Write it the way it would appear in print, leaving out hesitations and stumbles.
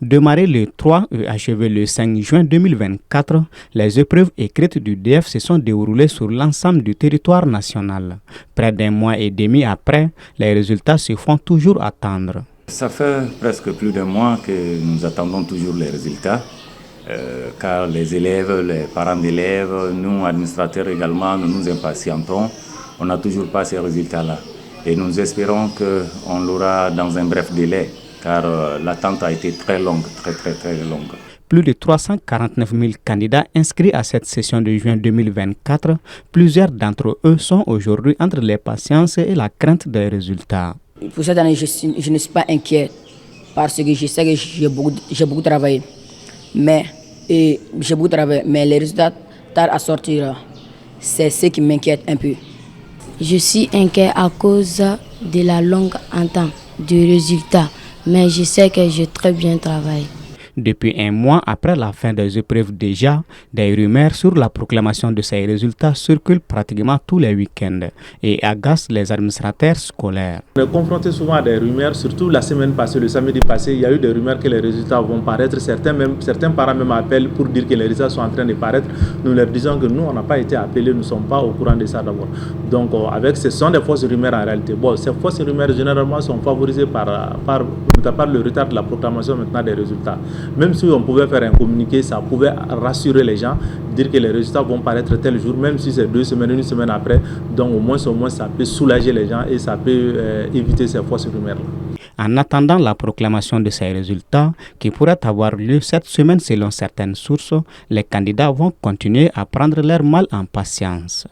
Démarrées le 3 et achevées le 5 juin 2024, les épreuves écrites du DEF se sont déroulées sur l'ensemble du territoire national. Près d'un mois et demi après, les résultats se font toujours attendre. Ça fait presque plus d'un mois que nous attendons toujours les résultats, car les élèves, les parents d'élèves, nous administrateurs également, nous nous impatientons. On n'a toujours pas ces résultats-là. Et nous espérons qu'on l'aura dans un bref délai, car l'attente a été très longue, très longue. Plus de 349 000 candidats inscrits à cette session de juin 2024. Plusieurs d'entre eux sont aujourd'hui entre l'impatience et la crainte des résultats. Pour cette année, je ne suis pas inquiet parce que je sais que j'ai beaucoup travaillé. Mais les résultats tardent à sortir. C'est ce qui m'inquiète un peu. Je suis inquiet à cause de la longue attente du résultat, mais je sais que j'ai très bien travaillé. Depuis un mois après la fin des épreuves déjà, des rumeurs sur la proclamation de ces résultats circulent pratiquement tous les week-ends et agacent les administrateurs scolaires. On est confronté souvent à des rumeurs, surtout la semaine passée, le samedi passé, il y a eu des rumeurs que les résultats vont paraître. Certains parents même appellent pour dire que les résultats sont en train de paraître. Nous leur disons que nous, on n'a pas été appelés, nous ne sommes pas au courant de ça d'abord. Donc, ce sont des fausses rumeurs en réalité. Bon, ces fausses rumeurs généralement sont favorisées par le retard de la proclamation maintenant des résultats. Même si on pouvait faire un communiqué, ça pouvait rassurer les gens, dire que les résultats vont paraître tel jour, même si c'est 2 semaines, 1 semaine après. Donc au moins ça peut soulager les gens et ça peut éviter ces fausses rumeurs. En attendant la proclamation de ces résultats, qui pourrait avoir lieu cette semaine selon certaines sources, les candidats vont continuer à prendre leur mal en patience.